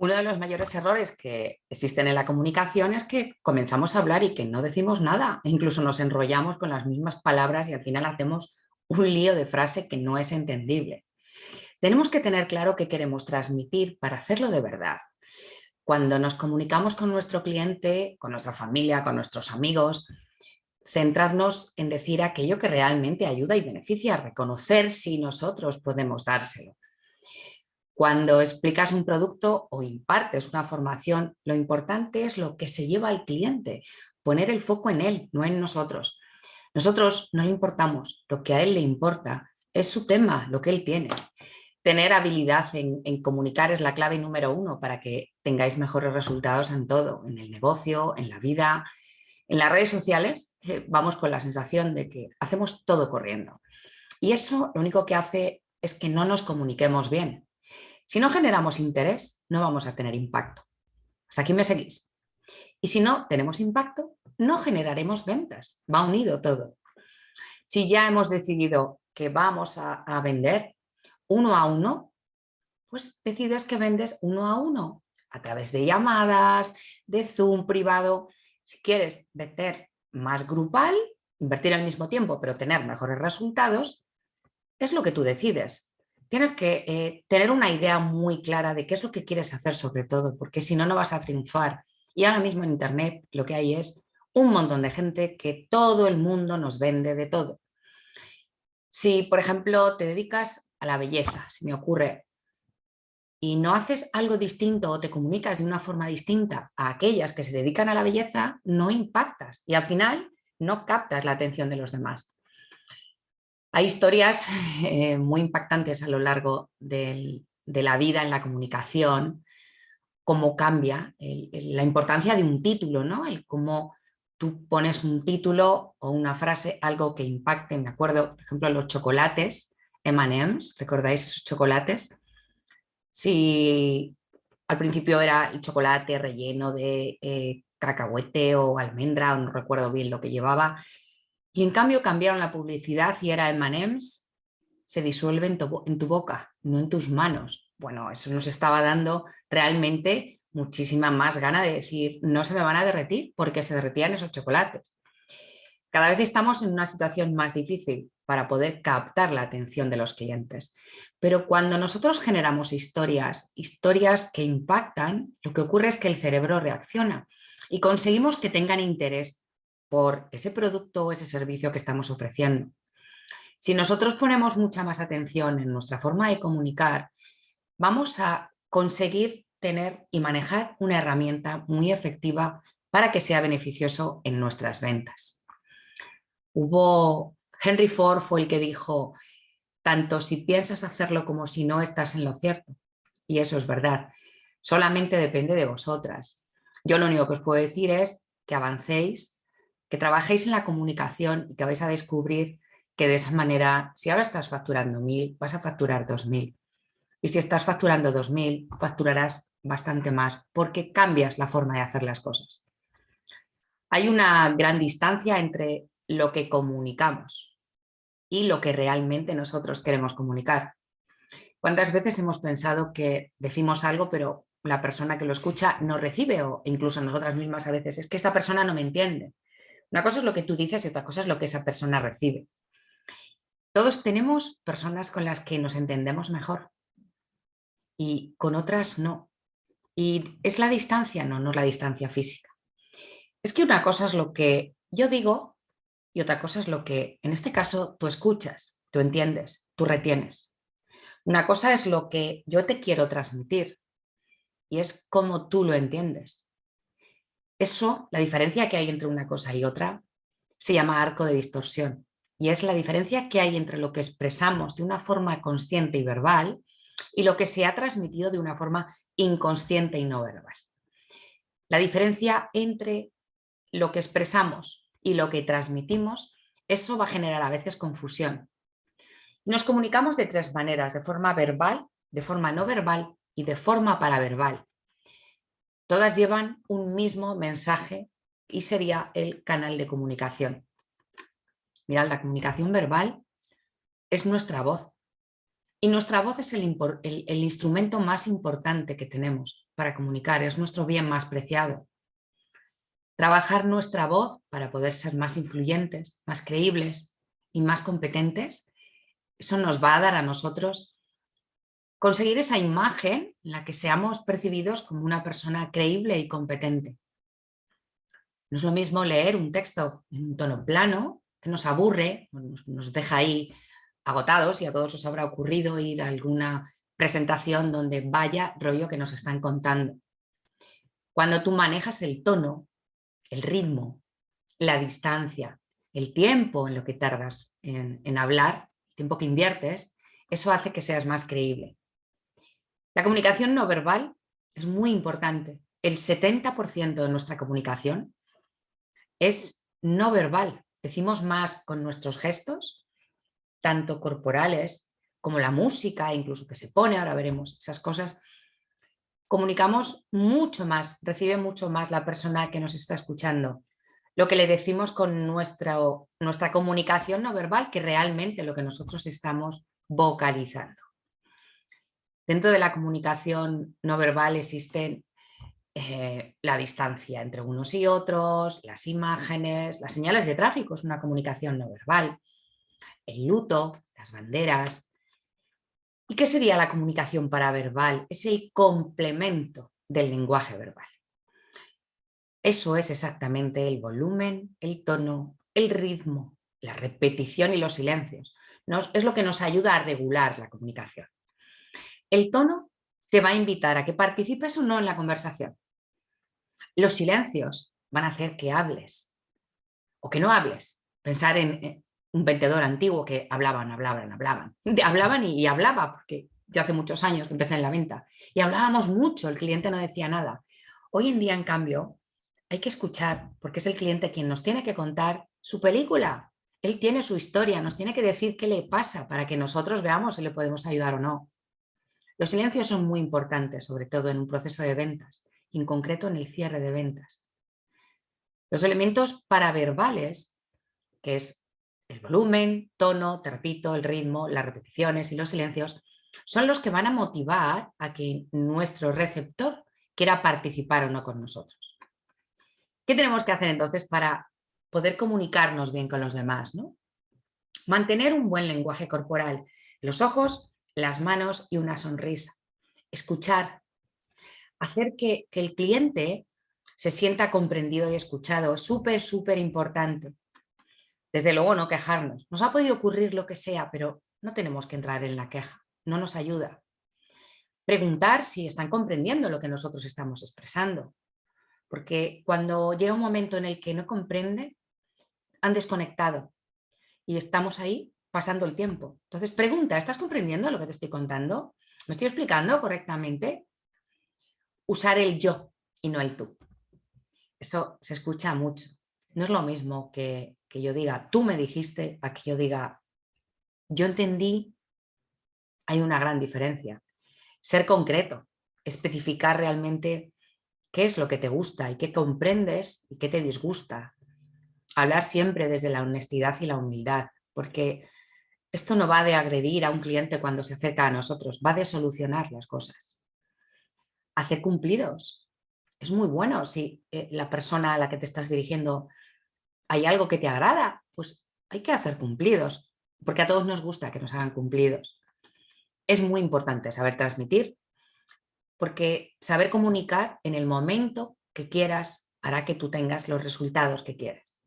Uno de los mayores errores que existen en la comunicación es que comenzamos a hablar y que no decimos nada. E incluso nos enrollamos con las mismas palabras y al final hacemos un lío de frase que no es entendible. Tenemos que tener claro qué queremos transmitir para hacerlo de verdad. Cuando nos comunicamos con nuestro cliente, con nuestra familia, con nuestros amigos, centrarnos en decir aquello que realmente ayuda y beneficia, reconocer si nosotros podemos dárselo. Cuando explicas un producto o impartes una formación, lo importante es lo que se lleva al cliente, poner el foco en él, no en nosotros. Nosotros no le importamos, lo que a él le importa es su tema, lo que él tiene. Tener habilidad en comunicar es la clave número uno para que tengáis mejores resultados en todo, en el negocio, en la vida. En las redes sociales vamos con la sensación de que hacemos todo corriendo. Y eso lo único que hace es que no nos comuniquemos bien. Si no generamos interés, no vamos a tener impacto. ¿Hasta aquí me seguís? Y si no tenemos impacto, no generaremos ventas. Va unido todo. Si ya hemos decidido que vamos a vender uno a uno, pues decides que vendes uno a uno a través de llamadas, de Zoom privado. Si quieres vender más grupal, invertir al mismo tiempo, pero tener mejores resultados, es lo que tú decides. Tienes que tener una idea muy clara de qué es lo que quieres hacer sobre todo, porque si no, no vas a triunfar. Y ahora mismo en Internet lo que hay es un montón de gente que todo el mundo nos vende de todo. Si, por ejemplo, te dedicas a la belleza, se me ocurre, y no haces algo distinto o te comunicas de una forma distinta a aquellas que se dedican a la belleza, no impactas y al final no captas la atención de los demás. Hay historias muy impactantes a lo largo de la vida en la comunicación, cómo cambia la importancia de un título, ¿no? El cómo tú pones un título o una frase, algo que impacte. Me acuerdo, por ejemplo, los chocolates M&M's, ¿recordáis esos chocolates? Si al principio era el chocolate relleno de cacahuete o almendra, o no recuerdo bien lo que llevaba, y en cambio cambiaron la publicidad y era M&M's, se disuelve en tu boca, no en tus manos. Bueno, eso nos estaba dando realmente muchísima más gana de decir, no se me van a derretir porque se derretían esos chocolates. Cada vez estamos en una situación más difícil para poder captar la atención de los clientes. Pero cuando nosotros generamos historias que impactan, lo que ocurre es que el cerebro reacciona y conseguimos que tengan interés por ese producto o ese servicio que estamos ofreciendo. Si nosotros ponemos mucha más atención en nuestra forma de comunicar, vamos a conseguir tener y manejar una herramienta muy efectiva para que sea beneficioso en nuestras ventas. Henry Ford fue el que dijo, tanto si piensas hacerlo como si no estás en lo cierto. Y eso es verdad. Solamente depende de vosotras. Yo lo único que os puedo decir es que avancéis, que trabajéis en la comunicación y que vais a descubrir que de esa manera, si ahora estás facturando 1.000, vas a facturar 2.000. Y si estás facturando 2.000, facturarás bastante más porque cambias la forma de hacer las cosas. Hay una gran distancia entre lo que comunicamos y lo que realmente nosotros queremos comunicar. ¿Cuántas veces hemos pensado que decimos algo, pero la persona que lo escucha no recibe, o incluso nosotras mismas a veces, es que esta persona no me entiende? Una cosa es lo que tú dices y otra cosa es lo que esa persona recibe. Todos tenemos personas con las que nos entendemos mejor y con otras no. ¿Y es la distancia? No, no es la distancia física. Es que una cosa es lo que yo digo y otra cosa es lo que, en este caso, tú escuchas, tú entiendes, tú retienes. Una cosa es lo que yo te quiero transmitir y es cómo tú lo entiendes. Eso, la diferencia que hay entre una cosa y otra, se llama arco de distorsión y es la diferencia que hay entre lo que expresamos de una forma consciente y verbal y lo que se ha transmitido de una forma inconsciente y no verbal. La diferencia entre lo que expresamos y lo que transmitimos, eso va a generar a veces confusión. Nos comunicamos de tres maneras, de forma verbal, de forma no verbal y de forma paraverbal. Todas llevan un mismo mensaje y sería el canal de comunicación. Mirad, la comunicación verbal es nuestra voz. Y nuestra voz es el instrumento más importante que tenemos para comunicar, es nuestro bien más preciado. Trabajar nuestra voz para poder ser más influyentes, más creíbles y más competentes, eso nos va a dar a nosotros conseguir esa imagen en la que seamos percibidos como una persona creíble y competente. No es lo mismo leer un texto en un tono plano, que nos aburre, nos deja ahí agotados, y a todos os habrá ocurrido ir a alguna presentación donde vaya rollo que nos están contando. Cuando tú manejas el tono, el ritmo, la distancia, el tiempo en lo que tardas en hablar, el tiempo que inviertes, eso hace que seas más creíble. La comunicación no verbal es muy importante. El 70% de nuestra comunicación es no verbal. Decimos más con nuestros gestos, tanto corporales como la música, incluso que se pone, ahora veremos esas cosas. Comunicamos mucho más, recibe mucho más la persona que nos está escuchando lo que le decimos con nuestra comunicación no verbal que realmente lo que nosotros estamos vocalizando. Dentro de la comunicación no verbal existen la distancia entre unos y otros, las imágenes, las señales de tráfico es una comunicación no verbal, el luto, las banderas. ¿Y qué sería la comunicación paraverbal? Es el complemento del lenguaje verbal. Eso es exactamente el volumen, el tono, el ritmo, la repetición y los silencios. Es lo que nos ayuda a regular la comunicación. El tono te va a invitar a que participes o no en la conversación. Los silencios van a hacer que hables o que no hables. Pensar en un vendedor antiguo que hablaban y hablaba, porque yo hace muchos años que empecé en la venta y hablábamos mucho, el cliente no decía nada. Hoy en día, en cambio, hay que escuchar, porque es el cliente quien nos tiene que contar su película. Él tiene su historia, nos tiene que decir qué le pasa para que nosotros veamos si le podemos ayudar o no. Los silencios son muy importantes, sobre todo en un proceso de ventas, y en concreto en el cierre de ventas. Los elementos paraverbales, que es el volumen, tono, te repito, el ritmo, las repeticiones y los silencios, son los que van a motivar a que nuestro receptor quiera participar o no con nosotros. ¿Qué tenemos que hacer entonces para poder comunicarnos bien con los demás, ¿no? Mantener un buen lenguaje corporal, los ojos, las manos y una sonrisa. Escuchar, hacer que el cliente se sienta comprendido y escuchado, súper importante. Desde luego no quejarnos. Nos ha podido ocurrir lo que sea, pero no tenemos que entrar en la queja, no nos ayuda. Preguntar si están comprendiendo lo que nosotros estamos expresando, porque cuando llega un momento en el que no comprende, han desconectado y estamos ahí pasando el tiempo. Entonces pregunta, ¿estás comprendiendo lo que te estoy contando? ¿Me estoy explicando correctamente? Usar el yo y no el tú. Eso se escucha mucho. No es lo mismo que yo diga, tú me dijiste, a que yo diga, yo entendí. Hay una gran diferencia. Ser concreto, especificar realmente qué es lo que te gusta y qué comprendes y qué te disgusta. Hablar siempre desde la honestidad y la humildad, porque esto no va de agredir a un cliente cuando se acerca a nosotros, va de solucionar las cosas. Hacer cumplidos. Es muy bueno si la persona a la que te estás dirigiendo hay algo que te agrada, pues hay que hacer cumplidos, porque a todos nos gusta que nos hagan cumplidos. Es muy importante saber transmitir, porque saber comunicar en el momento que quieras hará que tú tengas los resultados que quieres.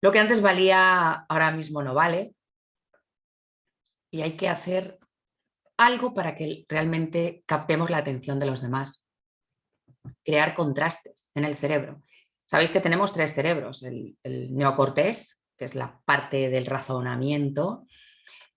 Lo que antes valía, ahora mismo no vale, y hay que hacer algo para que realmente captemos la atención de los demás. Crear contrastes en el cerebro. Sabéis que tenemos tres cerebros, el neocortés, que es la parte del razonamiento,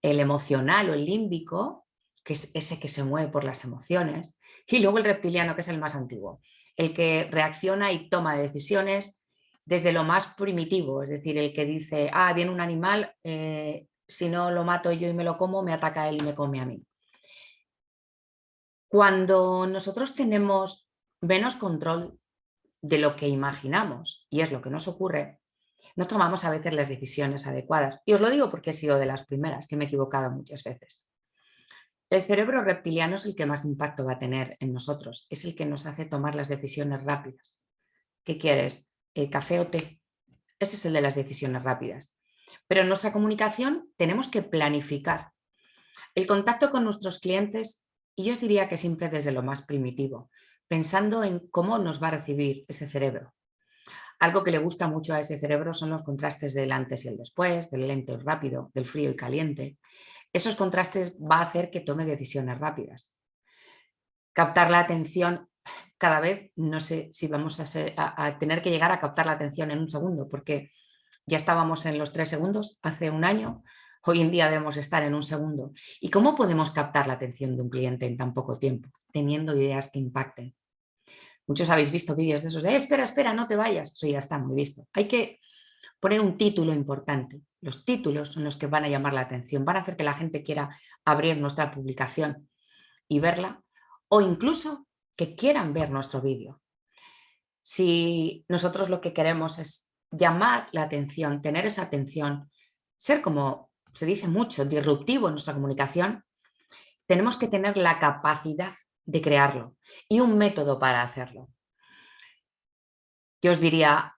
el emocional o el límbico, que es ese que se mueve por las emociones, y luego el reptiliano, que es el más antiguo, el que reacciona y toma decisiones desde lo más primitivo, es decir, el que dice, viene un animal, si no lo mato yo y me lo como, me ataca él y me come a mí. Cuando nosotros tenemos menos control de lo que imaginamos, y es lo que nos ocurre, no tomamos a veces las decisiones adecuadas. Y os lo digo porque he sido de las primeras, que me he equivocado muchas veces. El cerebro reptiliano es el que más impacto va a tener en nosotros, es el que nos hace tomar las decisiones rápidas. ¿Qué quieres? ¿Café o té? Ese es el de las decisiones rápidas. Pero en nuestra comunicación tenemos que planificar. El contacto con nuestros clientes, y yo os diría que siempre desde lo más primitivo, pensando en cómo nos va a recibir ese cerebro. Algo que le gusta mucho a ese cerebro son los contrastes del antes y el después, del lento y rápido, del frío y caliente. Esos contrastes va a hacer que tome decisiones rápidas. Captar la atención, cada vez no sé si vamos a tener que llegar a captar la atención en un segundo, porque ya estábamos en los 3 segundos hace un año, hoy en día debemos estar en un segundo. ¿Y cómo podemos captar la atención de un cliente en tan poco tiempo? Teniendo ideas que impacten. Muchos habéis visto vídeos de esos de espera, espera, no te vayas. Eso ya está muy visto. Hay que poner un título importante. Los títulos son los que van a llamar la atención, van a hacer que la gente quiera abrir nuestra publicación y verla, o incluso que quieran ver nuestro vídeo. Si nosotros lo que queremos es llamar la atención, tener esa atención, ser, como se dice mucho, disruptivo en nuestra comunicación, tenemos que tener la capacidad de crearlo y un método para hacerlo. Yo os diría,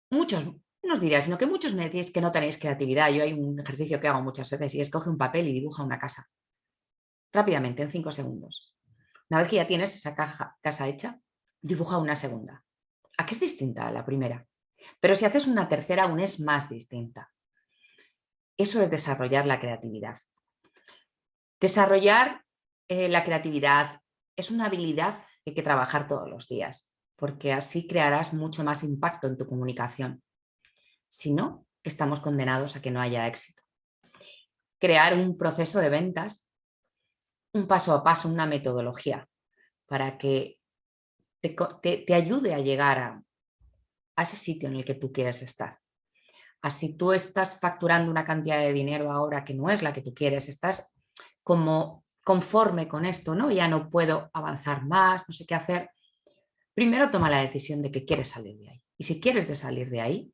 no os diría, sino que muchos me decís que no tenéis creatividad. Yo hay un ejercicio que hago muchas veces y es coge un papel y dibuja una casa. Rápidamente, en 5 segundos. Una vez que ya tienes esa casa hecha, dibuja una segunda. ¿A qué es distinta a la primera? Pero si haces una tercera, aún es más distinta. Eso es desarrollar la creatividad. Desarrollar la creatividad es una habilidad que hay que trabajar todos los días, porque así crearás mucho más impacto en tu comunicación. Si no, estamos condenados a que no haya éxito. Crear un proceso de ventas, un paso a paso, una metodología, para que te ayude a llegar a ese sitio en el que tú quieres estar. Así tú estás facturando una cantidad de dinero ahora que no es la que tú quieres, estás como conforme con esto, ¿no? Ya no puedo avanzar más, no sé qué hacer. Primero toma la decisión de que quieres salir de ahí. Y si quieres de salir de ahí,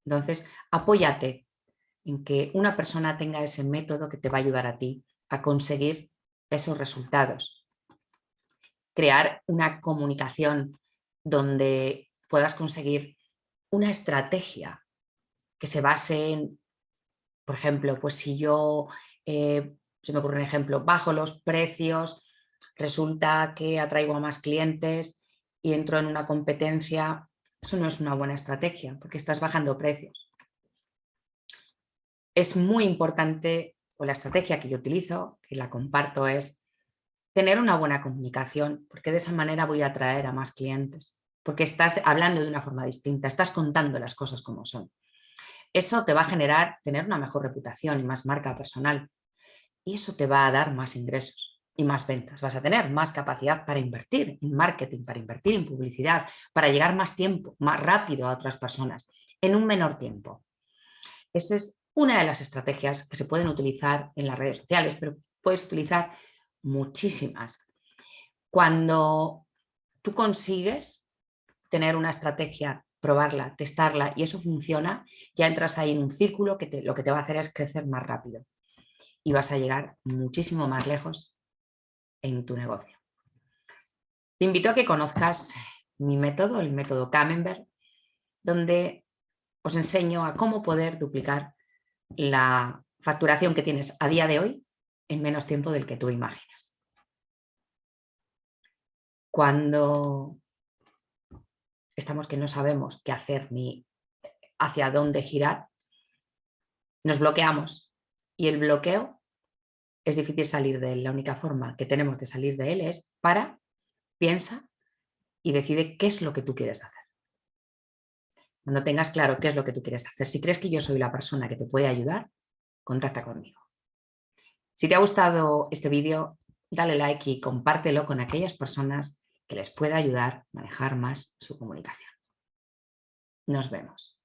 entonces apóyate en que una persona tenga ese método que te va a ayudar a ti a conseguir esos resultados. Crear una comunicación donde puedas conseguir una estrategia que se base en, por ejemplo, pues si yo, se me ocurre un ejemplo, bajo los precios, resulta que atraigo a más clientes y entro en una competencia, eso no es una buena estrategia porque estás bajando precios. Es muy importante, o la estrategia que yo utilizo, que la comparto, es tener una buena comunicación, porque de esa manera voy a atraer a más clientes, porque estás hablando de una forma distinta, estás contando las cosas como son. Eso te va a generar tener una mejor reputación y más marca personal, y eso te va a dar más ingresos y más ventas. Vas a tener más capacidad para invertir en marketing, para invertir en publicidad, para llegar más tiempo, más rápido a otras personas, en un menor tiempo. Esa es una de las estrategias que se pueden utilizar en las redes sociales, pero puedes utilizar muchísimas. Cuando tú consigues tener una estrategia, probarla, testarla y eso funciona, ya entras ahí en un círculo que lo que te va a hacer es crecer más rápido y vas a llegar muchísimo más lejos en tu negocio. Te invito a que conozcas mi método, el método Camembert, donde os enseño a cómo poder duplicar la facturación que tienes a día de hoy en menos tiempo del que tú imaginas. Cuando estamos que no sabemos qué hacer ni hacia dónde girar, nos bloqueamos y el bloqueo es difícil salir de él. La única forma que tenemos de salir de él es piensa y decide qué es lo que tú quieres hacer. Cuando tengas claro qué es lo que tú quieres hacer, si crees que yo soy la persona que te puede ayudar, contacta conmigo. Si te ha gustado este vídeo, dale like y compártelo con aquellas personas que les pueda ayudar a manejar más su comunicación. Nos vemos.